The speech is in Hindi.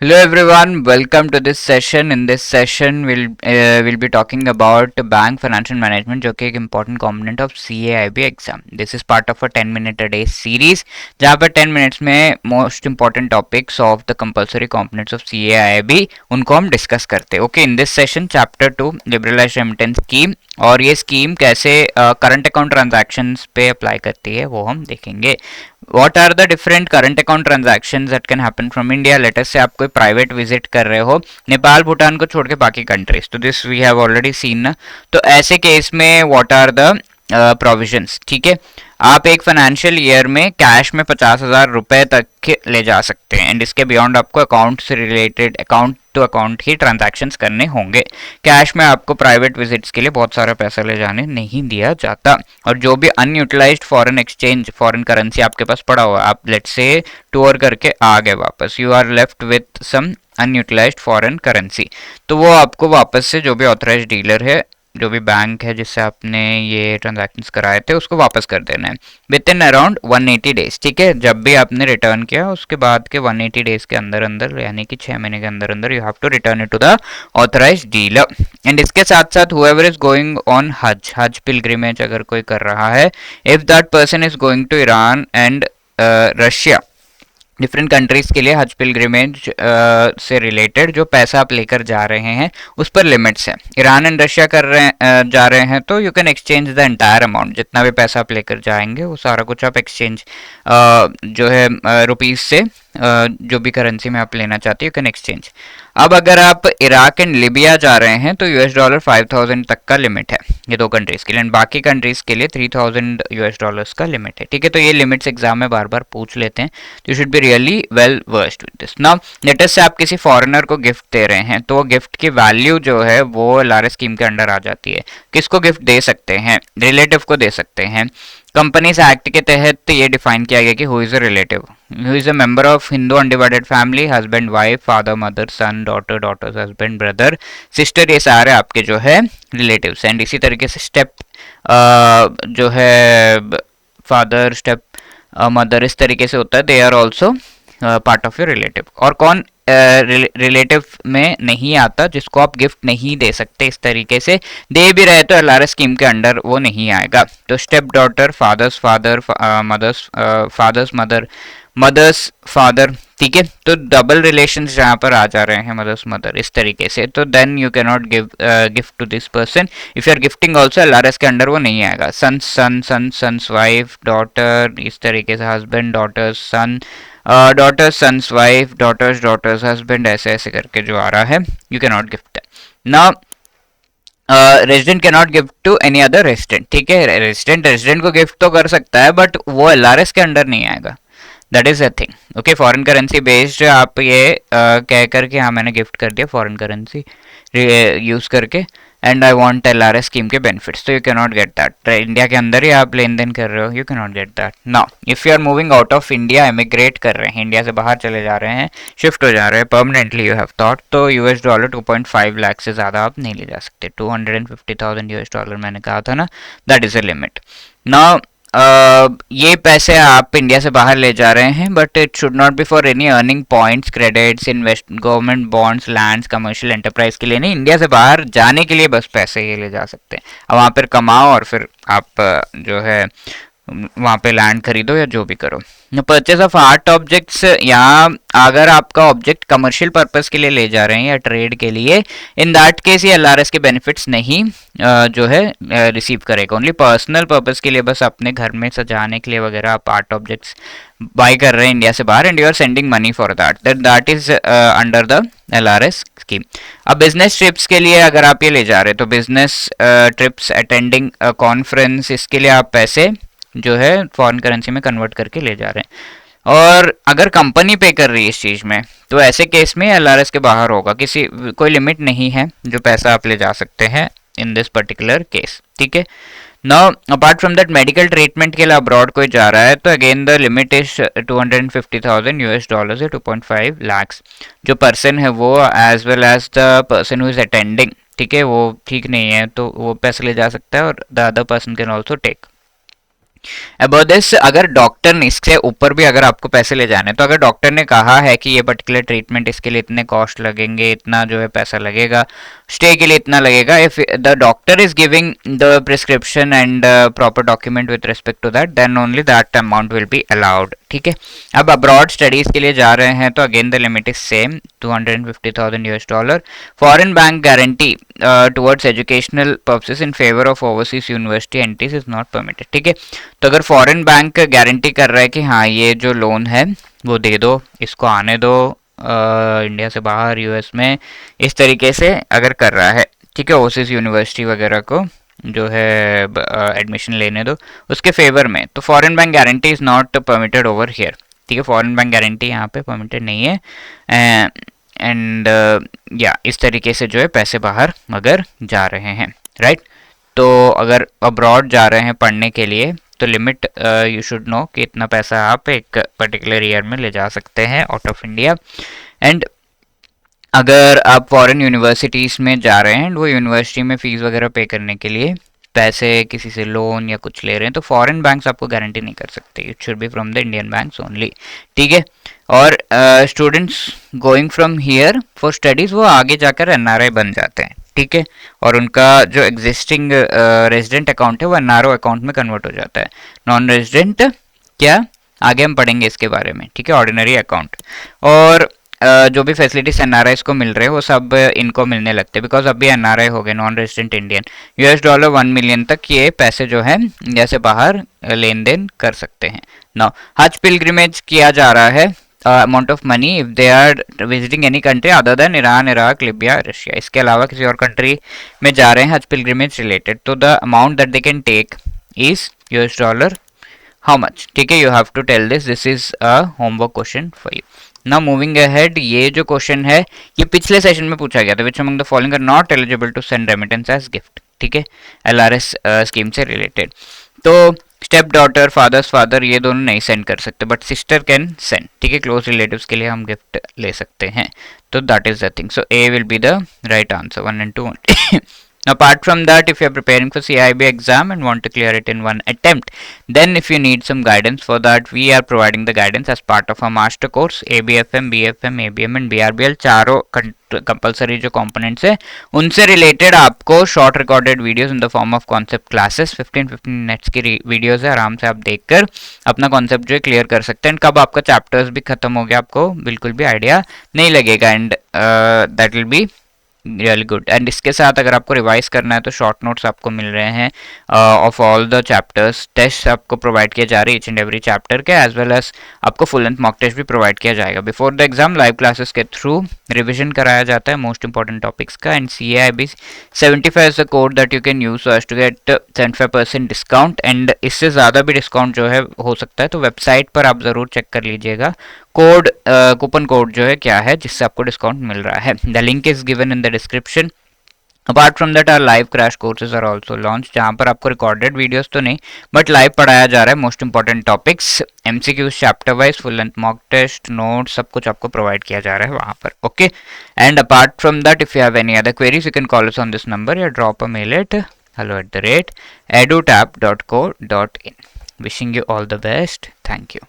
Hello everyone, welcome to this session. In this session, we'll be talking about bank financial management, जो कि एक important component of CAIB exam. This is part of a 10-minute a day series, जहाँ पर 10 minutes में most important topics of the compulsory components of CAIB उनको हम डिस्कस करते हैं. Okay, in this session chapter 2 liberalised remittance scheme, और ये स्कीम कैसे करंट अकाउंट ट्रांजैक्शंस पे अप्लाई करती है वो हम देखेंगे. What are the different current account transactions that can happen from India? Let us say आप कोई प्राइवेट विजिट कर रहे हो नेपाल भूटान को छोड़ के बाकी कंट्रीज, तो this we have already seen ना. तो ऐसे केस में व्हाट आर द प्रोविजंस. ठीक है, आप एक फाइनेंशियल ईयर में कैश में 50,000 रुपए तक ले जा सकते हैं, एंड इसके बियॉन्ड आपको अकाउंट से रिलेटेड अकाउंट टू अकाउंट ही ट्रांजैक्शंस करने होंगे. कैश में आपको प्राइवेट विजिट्स के लिए बहुत सारा पैसा ले जाने नहीं दिया जाता. और जो भी unutilised foreign exchange foreign currency आपके पास पड़ा हुआ, आप लेट्स से टूर करके आ गए वापस, you are left with some unutilised foreign currency, तो वो आपको वापस से जो भी ऑथराइज डीलर है, जो भी बैंक है जिससे आपने ये ट्रांजैक्शंस कराए थे, उसको वापस कर देना है विद इन अराउंड 180 डेज. ठीक है, जब भी आपने रिटर्न किया उसके बाद के 180 डेज के अंदर अंदर, यानी कि 6 महीने के अंदर अंदर, you have to return it to the authorise dealer. And इसके साथ साथ whoever is going on Hajj pilgrimage अगर कोई कर रहा है, if that person is going to Iran and Russia, different countries के लिए हज पिलग्रिमेज से रिलेटेड जो पैसा आप लेकर जा रहे हैं उस पर लिमिट्स है. ईरान एंड रशिया जा रहे हैं तो you can exchange the entire amount, जितना भी पैसा आप लेकर जाएंगे वो सारा कुछ आप एक्सचेंज जो है रुपीस से जो भी करेंसी में आप लेना चाहते हैं यू कैन एक्सचेंज. अब अगर आप इराक एंड लिबिया जा रहे हैं तो $US 5,000 तक का लिमिट है ये दो कंट्रीज के लिए, एंड बाकी कंट्रीज के लिए $3,000 का लिमिट है. ठीक है, तो ये लिमिट्स एग्जाम में बार बार पूछ लेते हैं, तो you should be really well versed with this. Now let us से आप किसी फॉरेनर को गिफ्ट दे रहे हैं, तो वो गिफ्ट की वैल्यू जो है वो LRS स्कीम के अंडर आ जाती है. किसको गिफ्ट दे सकते हैं? रिलेटिव को दे सकते हैं. कंपनीज एक्ट के तहत ये डिफाइन किया गया कि who is a relative, who is a member of Hindu undivided family, husband wife, father mother, son daughter, daughter's husband brother sister, ये सारे आपके जो है रिलेटिव्स. एंड इसी तरीके से स्टेप जो है फादर, स्टेप मदर, इस तरीके से होता है, they are also part of your relative. और कौन रिलेटिव में नहीं आता जिसको आप गिफ्ट नहीं दे सकते? इस तरीके से दे भी रहे तो LRS स्कीम के अंडर वो नहीं आएगा. तो step daughter, father's father, mother's father's mother, mother's father. ठीक है, तो डबल रिलेशंस जहाँ पर आ जा रहे हैं, मदर्स मदर, इस तरीके से, तो then you can not give gift to this person. If you are gifting also LRS के अंडर वो नहीं आएगा. Son son son sons wife, daughter, इस तरीके से husband daughters son, daughters sons wife, daughters daughters husband, ऐसे ऐसे करके जो आ रहा है you can not gift. Now resident can not gift to any other resident. ठीक है, रेजिडेंट को गिफ्ट तो कर सकता है बट वो LRS के अंडर नहीं आएगा. That is a thing. Okay, foreign currency based आप ये कह करके हाँ मैंने गिफ्ट कर दिया फॉरेन करेंसी यूज करके, and I want LRS scheme के बेनिफिट्स, तो you can not get that. India के अंदर ही आप लेन देन कर रहे हो, you can not get that. Now if you are moving out of India, emigrate कर रहे हैं, इंडिया से बाहर चले जा रहे हैं, शिफ्ट हो जा रहे हैं परमानेंटली, यू हैव थॉट, तो $US 2.5 लाख से ज़्यादा आप नहीं ले जा सकते. $250,000 मैंने कहा था ना, that is a limit. Now ये पैसे आप इंडिया से बाहर ले जा रहे हैं, but it should not be for any earning points, credits, invest, government bonds, lands, commercial enterprise के लिए नहीं. इंडिया से बाहर जाने के लिए बस पैसे ये ले जा सकते हैं. अब वहाँ पर कमाओ और फिर आप जो है वहाँ पे लैंड खरीदो या जो भी करो. परचेज ऑफ आर्ट ऑब्जेक्ट्स, यहाँ अगर आपका ऑब्जेक्ट कमर्शियल पर्पस के लिए ले जा रहे हैं या ट्रेड के लिए, इन दैट केस ये LRS के बेनिफिट्स नहीं जो है रिसीव करेगा. ओनली पर्सनल पर्पस के लिए, बस अपने घर में सजाने के लिए वगैरह आप आर्ट ऑब्जेक्ट्स बाय कर रहे हैं इंडिया से बाहर, and you are sending money for that is under the LRS scheme. अब बिजनेस ट्रिप्स के लिए अगर आप ये ले जा रहे हैं, तो बिजनेस ट्रिप्स, अटेंडिंग कॉन्फ्रेंस, इसके लिए आप पैसे जो है फॉरेन करेंसी में कन्वर्ट करके ले जा रहे हैं. और अगर कंपनी पे कर रही है इस चीज में, तो ऐसे केस में LRS के बाहर होगा. कोई लिमिट नहीं है जो पैसा आप ले जा सकते हैं इन दिस पर्टिकुलर केस. ठीक है, now apart from that medical treatment के लिए अब्रॉड कोई जा रहा है, तो अगेन द लिमिट इज $250,000 या 2.5 लाख. जो पर्सन है वो as well as the person who is attending, ठीक है, वो ठीक नहीं है तो वो पैसे ले जा सकता है, और the other person can also take. About this, अगर डॉक्टर ने इससे ऊपर भी अगर आपको पैसे ले जाने, तो अगर डॉक्टर ने कहा है कि ये पर्टिकुलर ट्रीटमेंट इसके लिए इतने कॉस्ट लगेंगे, इतना जो है पैसा लगेगा, स्टे के लिए इतना लगेगा, if the doctor is giving the prescription and proper document with respect to that, then only that amount will be allowed, ठीक है। अब अब्रॉड स्टडीज के लिए जा रहे हैं तो again the limit is same, $250,000 foreign bank guarantee towards educational purposes in favour of overseas university entities is not permitted, ठीक है। तो अगर फॉरेन बैंक गारंटी कर रहा है कि हाँ ये जो लोन है वो दे दो, इसको आने दो इंडिया से बाहर, यूएस में, इस तरीके से अगर कर रहा है, ठीक है, ओवरसीज यूनिवर्सिटी वगैरह को जो है एडमिशन लेने दो उसके फेवर में, तो foreign bank guarantee is not permitted over here, ठीक है। फॉरेन बैंक गारंटी यहाँ पे परमिटेड नहीं है। एंड या इस तरीके से जो है पैसे बाहर मगर जा रहे हैं, राइट। तो अगर अब्रॉड जा रहे हैं पढ़ने के लिए तो लिमिट यू शुड नो कि इतना पैसा आप एक पर्टिकुलर ईयर में ले जा सकते हैं आउट ऑफ इंडिया। एंड अगर आप फॉरेन यूनिवर्सिटीज़ में जा रहे हैं, वो यूनिवर्सिटी में फ़ीस वगैरह पे करने के लिए पैसे किसी से लोन या कुछ ले रहे हैं, तो फॉरेन बैंक्स आपको गारंटी नहीं कर सकते, it should be from the Indian banks only, ठीक है। और students going from here for studies वो आगे जाकर एनआरआई बन जाते हैं, ठीक है, और उनका जो एग्जिस्टिंग रेजिडेंट अकाउंट है वो एनआरओ अकाउंट में कन्वर्ट हो जाता है। नॉन रेजिडेंट क्या, आगे हम पढ़ेंगे इसके बारे में, ठीक है, ऑर्डिनरी अकाउंट। और जो भी फैसिलिटीज एनआरआईज को मिल रहे हैं वो सब इनको मिलने लगते हैं, बिकॉज अभी एनआरआई हो गए, नॉन रेजिडेंट इंडियन, $1 1 मिलियन तक ये पैसे जो है इंडिया से बाहर लेन देन कर सकते हैं। नाउ हज पिलग्रिमेज किया जा रहा है, amount of money if they are visiting any country other than Iran, Iraq, Libya, Russia, इसके अलावा किसी और कंट्री में जा रहे हैं हज पिलग्रिमेज रिलेटेड, तो the amount that they can take is $, how much, ठीक है, you have to tell this is a homework question for you. Now moving ahead, ये जो क्वेश्चन है ये पिछले सेशन में पूछा गया था, which among the following are not eligible to send remittance as gift, ठीक है, एलआरएस स्कीम से रिलेटेड। तो स्टेप डॉटर, फादर्स फादर, ये दोनों नहीं सेंड कर सकते, बट सिस्टर कैन सेंड, ठीक है, क्लोज रिलेटिव्स के लिए हम गिफ्ट ले सकते हैं, तो that is the thing. So A will be the right answer, 1 and 2 Apart from that, if you are preparing for CIB exam and want to clear it in one attempt, then if you need some guidance for that, we are providing the guidance as part of our master course, ABFM, BFM, ABM and BRBL, चारों कंपलसरी जो कंपोनेंट्स है उनसे रिलेटेड आपको short recorded videos in the form of concept classes, 15-15 minutes की वीडियोस है, आराम से आप देखकर अपना कॉन्सेप्ट जो है क्लियर कर सकते हैं। कब आपका चैप्टर्स भी खत्म हो गया आपको बिल्कुल भी आइडिया नहीं लगेगा, and that will be really good. And इसके साथ अगर आपको रिवाइज करना है तो शॉर्ट नोट्स आपको मिल रहे हैं of all the chapters, test आपको प्रोवाइड किए जा रहे हैं ईच एंड एवरी चैप्टर के, एज वेल एज आपको फुल लेंथ मॉक टेस्ट भी प्रोवाइड किया जाएगा before the exam. Live classes के थ्रू रिविजन कराया जाता है मोस्ट इंपॉर्टेंट टॉपिक्स का, and CAIB 75 is the code that you can use so as to get 75% discount, and इससे ज़्यादा भी डिस्काउंट जो है हो सकता है, तो वेबसाइट पर आप ज़रूर चेक कर लीजिएगा कोड, कूपन कोड जो है क्या है जिससे आपको डिस्काउंट मिल रहा है। The link is given in the description. Apart from that our live crash courses are also launch, जहाँ पर आपको रिकॉर्डेड वीडियोस तो नहीं बट लाइव पढ़ाया जा रहा है most important topics, MCQs chapter wise, full length mock test, notes, सब कुछ आपको प्रोवाइड किया जा रहा है वहाँ पर, okay. And apart from that if you have any other queries you can call us on this number या drop a mail at hello@edutap.co.in. Wishing you all the best. Thank you.